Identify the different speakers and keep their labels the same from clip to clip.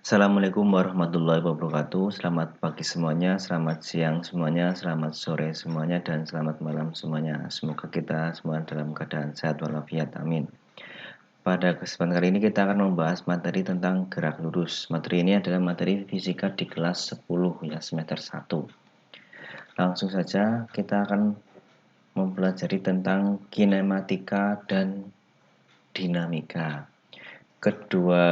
Speaker 1: Assalamualaikum warahmatullahi wabarakatuh. Selamat pagi semuanya, selamat siang semuanya, selamat sore semuanya, dan selamat malam semuanya. Semoga kita semua dalam keadaan sehat walafiat. Amin. Pada kesempatan kali ini kita akan membahas materi tentang gerak lurus. Materi ini adalah materi fisika di kelas 10 ya, semester 1. Langsung saja kita akan mempelajari tentang kinematika dan dinamika. Kedua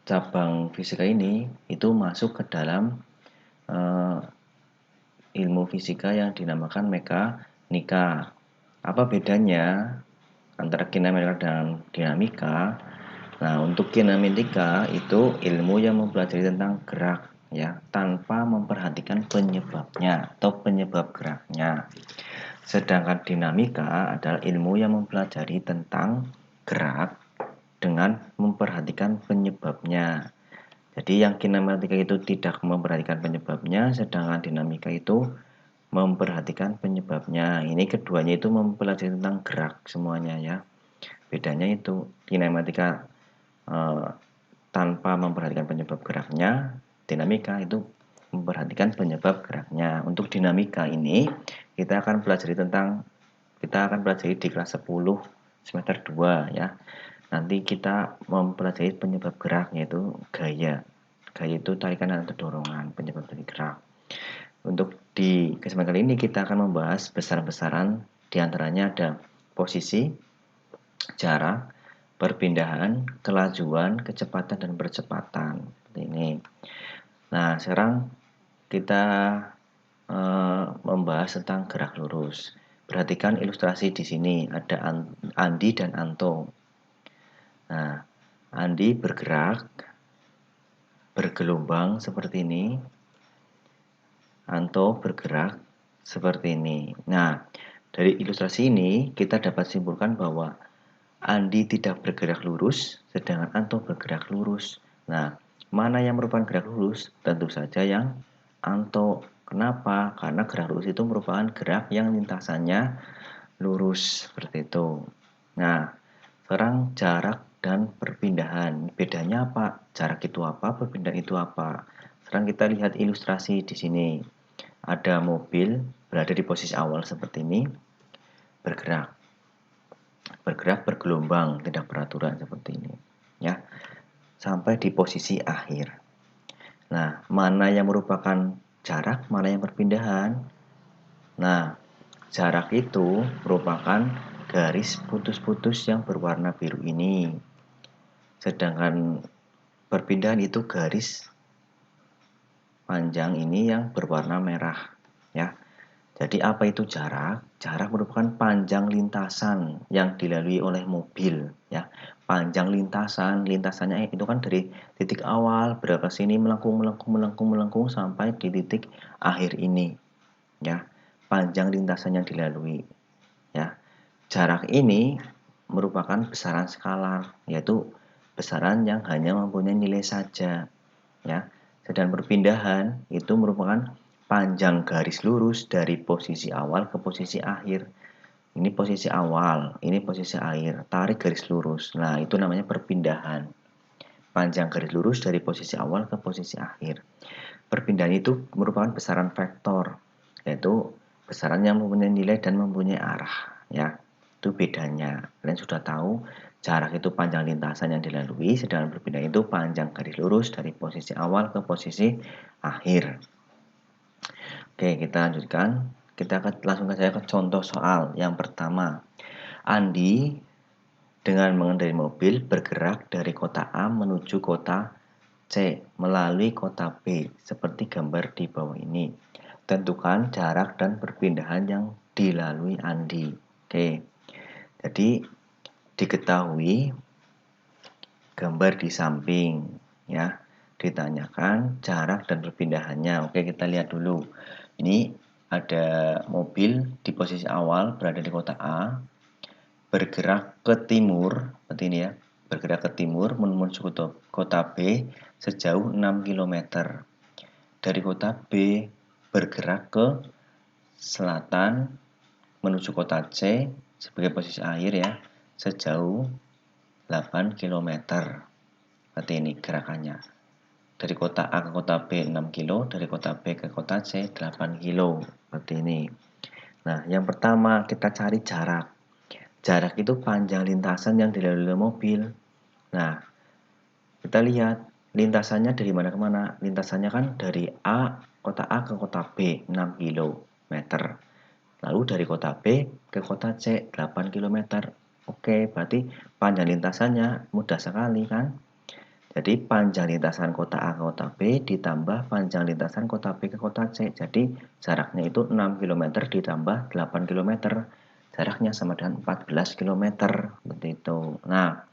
Speaker 1: cabang fisika ini itu masuk ke dalam ilmu fisika yang dinamakan mekanika. Apa bedanya antara kinematika dan dinamika? Nah, untuk kinematika itu ilmu yang mempelajari tentang gerak ya, tanpa memperhatikan penyebabnya atau penyebab geraknya. Sedangkan dinamika adalah ilmu yang mempelajari tentang gerak dengan memperhatikan penyebabnya. Jadi yang kinematika itu tidak memperhatikan penyebabnya, sedangkan dinamika itu memperhatikan penyebabnya. Ini keduanya itu mempelajari tentang gerak semuanya ya. Bedanya itu kinematika tanpa memperhatikan penyebab geraknya, dinamika itu memperhatikan penyebab geraknya. Untuk dinamika ini kita akan pelajari di kelas 10 semester 2 ya. Nanti kita mempelajari penyebab gerak yaitu gaya. Gaya itu tarikan atau dorongan, penyebab dari gerak. Untuk di kesempatan kali ini kita akan membahas besar-besaran, diantaranya ada posisi, jarak, perpindahan, kelajuan, kecepatan, dan percepatan. Seperti ini. Nah, sekarang kita membahas tentang gerak lurus. Perhatikan ilustrasi di sini, ada Andi dan Anto. Nah, Andi bergerak bergelombang seperti ini, Anto bergerak seperti ini. Nah, dari ilustrasi ini kita dapat simpulkan bahwa Andi tidak bergerak lurus, sedangkan Anto bergerak lurus. Nah, mana yang merupakan gerak lurus? Tentu saja yang Anto. Kenapa? Karena gerak lurus itu merupakan gerak yang lintasannya lurus, seperti itu. Nah, sekarang jarak dan perpindahan. Bedanya apa? Jarak itu apa? Perpindahan itu apa? Sekarang kita lihat ilustrasi di sini. Ada mobil berada di posisi awal seperti ini, bergerak. Bergerak bergelombang, tidak beraturan seperti ini. Ya. Sampai di posisi akhir. Nah, mana yang merupakan jarak, mana yang perpindahan? Nah, jarak itu merupakan garis putus-putus yang berwarna biru ini. Sedangkan perpindahan itu garis panjang ini yang berwarna merah, ya. Jadi apa itu jarak? Jarak merupakan panjang lintasan yang dilalui oleh mobil, ya. Panjang lintasan, lintasannya itu kan dari titik awal berapa sini melengkung sampai di titik akhir ini, ya. Panjang lintasan yang dilalui, ya. Jarak ini merupakan besaran skalar, yaitu besaran yang hanya mempunyai nilai saja, ya. Sedangkan perpindahan itu merupakan panjang garis lurus dari posisi awal ke posisi akhir. Ini posisi awal, ini posisi akhir. Tarik garis lurus. Nah, itu namanya perpindahan. Panjang garis lurus dari posisi awal ke posisi akhir. Perpindahan itu merupakan besaran vektor, yaitu besaran yang mempunyai nilai dan mempunyai arah, ya. Itu bedanya. Kalian sudah tahu jarak itu panjang lintasan yang dilalui, sedangkan perpindahan itu panjang garis lurus dari posisi awal ke posisi akhir. Oke, kita lanjutkan. Kita akan langsung saja ke contoh soal. Yang pertama, Andi dengan mengendarai mobil bergerak dari kota A menuju kota C melalui kota B seperti gambar di bawah ini. Tentukan jarak dan perpindahan yang dilalui Andi. Oke. Jadi diketahui gambar di samping ya. Ditanyakan jarak dan perpindahannya. Oke, kita lihat dulu. Ini ada mobil di posisi awal berada di kota A, bergerak ke timur, seperti ini ya. Bergerak ke timur menuju kota B sejauh 6 km. Dari kota B bergerak ke selatan menuju kota C sebagai posisi akhir ya, sejauh 8 km. Seperti ini gerakannya. Dari kota A ke kota B 6 kilo, dari kota B ke kota C 8 kilo. Seperti ini. Nah, yang pertama kita cari jarak. Jarak itu panjang lintasan yang dilalui mobil. Nah, kita lihat lintasannya dari mana ke mana. Lintasannya kan dari kota A ke kota B 6 km. Lalu dari kota B ke kota C 8 km. Oke, berarti panjang lintasannya mudah sekali kan? Jadi panjang lintasan kota A ke kota B ditambah panjang lintasan kota B ke kota C. Jadi jaraknya itu 6 km ditambah 8 km. Jaraknya sama dengan 14 km. Seperti itu. Nah,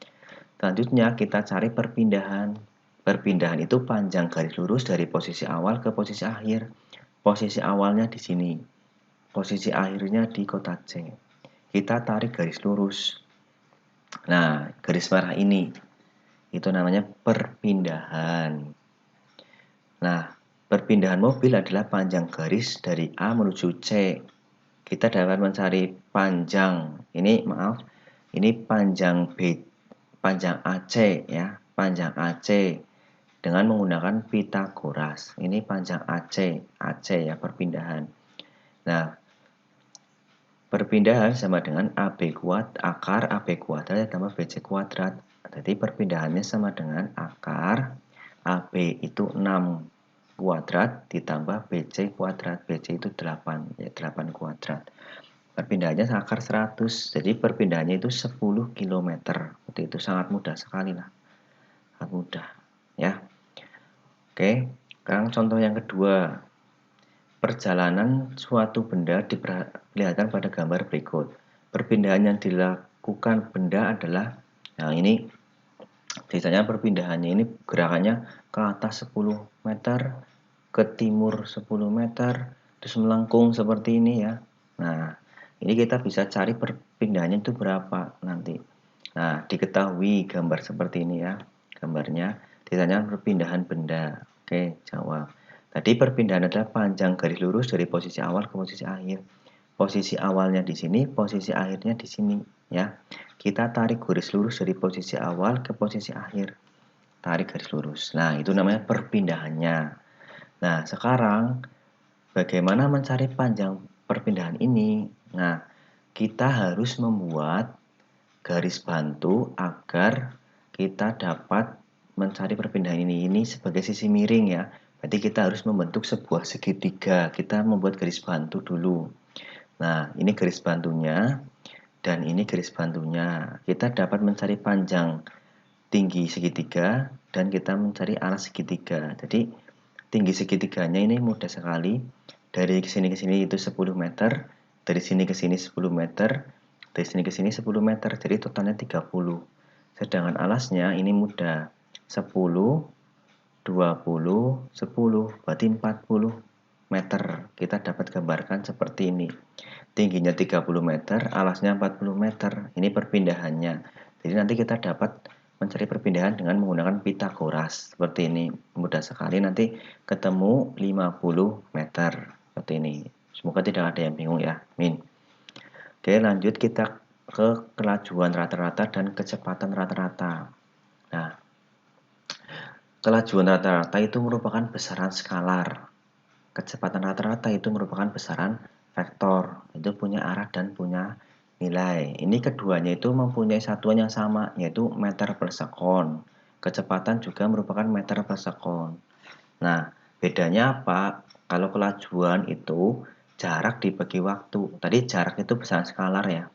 Speaker 1: selanjutnya kita cari perpindahan. Perpindahan itu panjang garis lurus dari posisi awal ke posisi akhir. Posisi awalnya di sini. Posisi akhirnya di kota C. Kita tarik garis lurus. Nah, garis merah ini itu namanya perpindahan. Nah, perpindahan mobil adalah panjang garis dari A menuju C. Kita dapat mencari panjang. Ini maaf, ini panjang panjang AC ya, panjang AC dengan menggunakan Pitagoras. Ini panjang AC ya perpindahan. Nah, perpindahan sama dengan akar AB kuadrat tambah BC kuadrat. Jadi perpindahannya sama dengan akar AB itu 6 kuadrat ditambah BC kuadrat. BC itu 8, ya 8 kuadrat. Perpindahannya akar 100. Jadi perpindahannya itu 10 km. Jadi itu sangat mudah sekali lah. Sangat mudah, ya. Oke, sekarang contoh yang kedua. Perjalanan suatu benda diperlihatkan pada gambar berikut. Perpindahan yang dilakukan benda adalah, nah ini misalnya perpindahannya ini gerakannya ke atas 10 meter, ke timur 10 meter, terus melengkung seperti ini ya. Nah, ini kita bisa cari perpindahannya itu berapa nanti. Nah, diketahui gambar seperti ini ya. Gambarnya ditanya perpindahan benda. Oke, jawab. Tadi perpindahan adalah panjang garis lurus dari posisi awal ke posisi akhir. Posisi awalnya di sini, posisi akhirnya di sini, ya. Kita tarik garis lurus dari posisi awal ke posisi akhir. Tarik garis lurus. Nah, itu namanya perpindahannya. Nah, sekarang bagaimana mencari panjang perpindahan ini? Nah, kita harus membuat garis bantu agar kita dapat mencari perpindahan ini sebagai sisi miring ya. Berarti kita harus membentuk sebuah segitiga. Kita membuat garis bantu dulu. Nah, ini garis bantunya dan ini garis bantunya. Kita dapat mencari panjang tinggi segitiga dan kita mencari arah segitiga. Jadi tinggi segitiganya ini mudah sekali. Dari sini ke sini itu 10 meter, dari sini ke sini 10 meter, dari sini ke sini 10 meter. Jadi totalnya 30. Sedangkan alasnya ini mudah. 10 20, 10, berarti 40 meter. Kita dapat gambarkan seperti ini. Tingginya 30 meter, alasnya 40 meter. Ini perpindahannya. Jadi nanti kita dapat mencari perpindahan dengan menggunakan Pitagoras. Seperti ini. Mudah sekali nanti ketemu 50 meter. Seperti ini. Semoga tidak ada yang bingung ya. Min. Oke, lanjut kita ke kelajuan rata-rata dan kecepatan rata-rata. Nah, kelajuan rata-rata itu merupakan besaran skalar. Kecepatan rata-rata itu merupakan besaran vektor. Itu punya arah dan punya nilai. Ini keduanya itu mempunyai satuan yang sama, yaitu meter per sekon. Kecepatan juga merupakan meter per sekon. Nah, bedanya apa? Kalau kelajuan itu jarak dibagi waktu. Tadi jarak itu besaran skalar ya.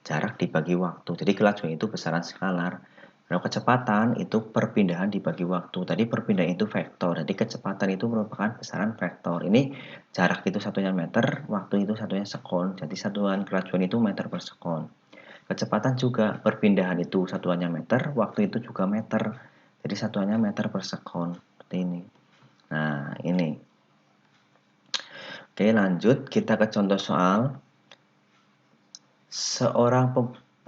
Speaker 1: Jarak dibagi waktu. Jadi kelajuan itu besaran skalar. Kalau kecepatan itu perpindahan dibagi waktu. Tadi perpindahan itu vektor. Jadi kecepatan itu merupakan besaran vektor. Ini jarak itu satunya meter, waktu itu satunya sekon. Jadi satuan kelajuan itu meter per sekon. Kecepatan juga perpindahan itu satuannya meter, waktu itu juga meter. Jadi satuannya meter per sekon. Seperti ini. Nah, ini. Oke, lanjut kita ke contoh soal. Seorang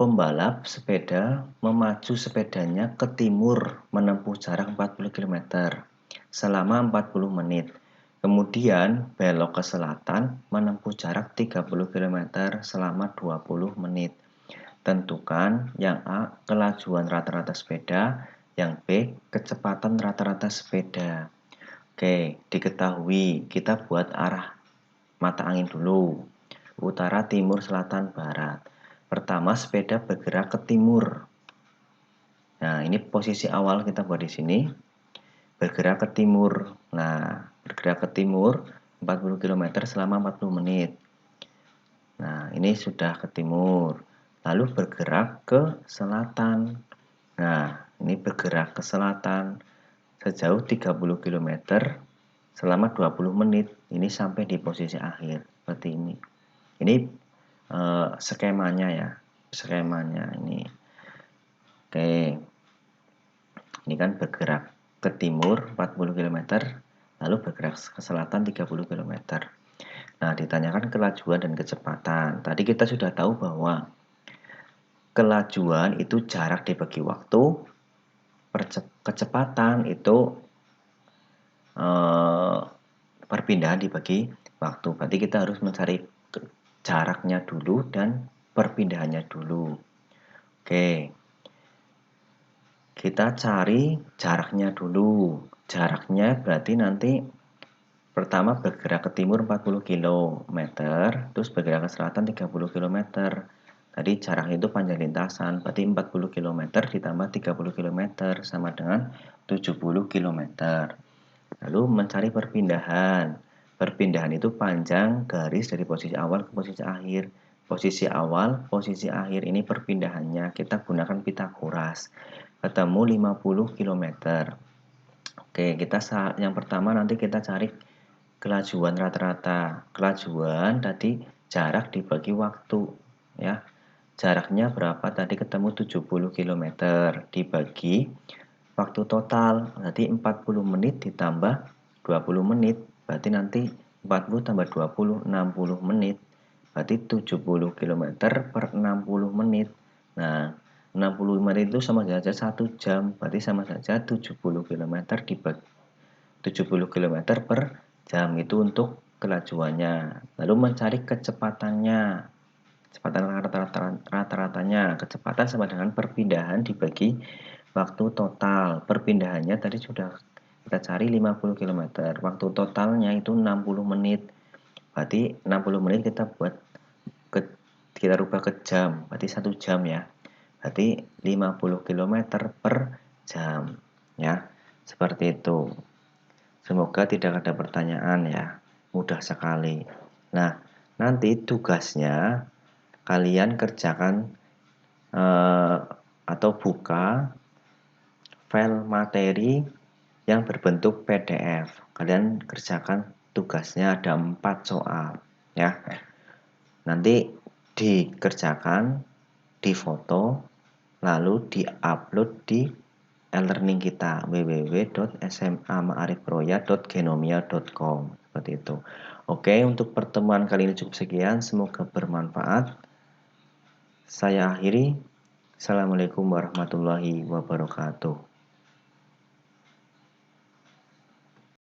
Speaker 1: pembalap sepeda memacu sepedanya ke timur menempuh jarak 40 km selama 40 menit. Kemudian belok ke selatan menempuh jarak 30 km selama 20 menit. Tentukan yang A, kelajuan rata-rata sepeda, Yang B, kecepatan rata-rata sepeda. Oke, diketahui kita buat arah mata angin dulu. Utara, timur, selatan, barat. Pertama, sepeda bergerak ke timur. Nah, ini posisi awal kita buat di sini. Bergerak ke timur. Nah, bergerak ke timur 40 km selama 40 menit. Nah, ini sudah ke timur. Lalu bergerak ke selatan. Nah, ini bergerak ke selatan sejauh 30 km selama 20 menit. Ini sampai di posisi akhir seperti ini. Ini skemanya ya. Skemanya ini. Oke. Ini kan bergerak ke timur 40 km, lalu bergerak ke selatan 30 km. Nah, ditanyakan kelajuan dan kecepatan. Tadi kita sudah tahu bahwa kelajuan itu jarak dibagi waktu, kecepatan itu perpindahan dibagi waktu. Berarti kita harus mencari jaraknya dulu dan perpindahannya dulu. Oke. Kita cari jaraknya dulu. Jaraknya berarti nanti pertama bergerak ke timur 40 km, terus bergerak ke selatan 30 km. Tadi jaraknya itu panjang lintasan, berarti 40 km ditambah 30 km sama dengan 70 km. Lalu mencari perpindahan. Perpindahan itu panjang garis dari posisi awal ke posisi akhir. Posisi awal, posisi akhir ini perpindahannya. Kita gunakan Pitagoras. Ketemu 50 km. Oke, yang pertama nanti kita cari kelajuan rata-rata. Kelajuan tadi jarak dibagi waktu ya. Jaraknya berapa? Tadi ketemu 70 km dibagi waktu total. Berarti 40 menit ditambah 20 menit. Berarti nanti 40 tambah 20 60 menit. Berarti 70 km per 60 menit. Nah, 60 menit itu sama saja 1 jam. Berarti sama saja 70 km dibagi 70 km per jam itu untuk kelajuannya. Lalu mencari kecepatannya. Kecepatan rata-ratanya. Kecepatan sama dengan perpindahan dibagi waktu total. Perpindahannya tadi sudah kita cari 50 km. Waktu totalnya itu 60 menit. Berarti 60 menit kita rubah ke jam. Berarti 1 jam ya. Berarti 50 km per jam. Ya. Seperti itu. Semoga tidak ada pertanyaan ya. Mudah sekali. Nah, nanti tugasnya kalian kerjakan atau buka file materi yang berbentuk PDF. Kalian kerjakan tugasnya ada 4 soal ya. Nanti dikerjakan, difoto, lalu diupload di e-learning kita www.sma.maarifroya.genomia.com seperti itu. Oke, untuk pertemuan kali ini cukup sekian, semoga bermanfaat. Saya akhiri. Assalamualaikum warahmatullahi wabarakatuh.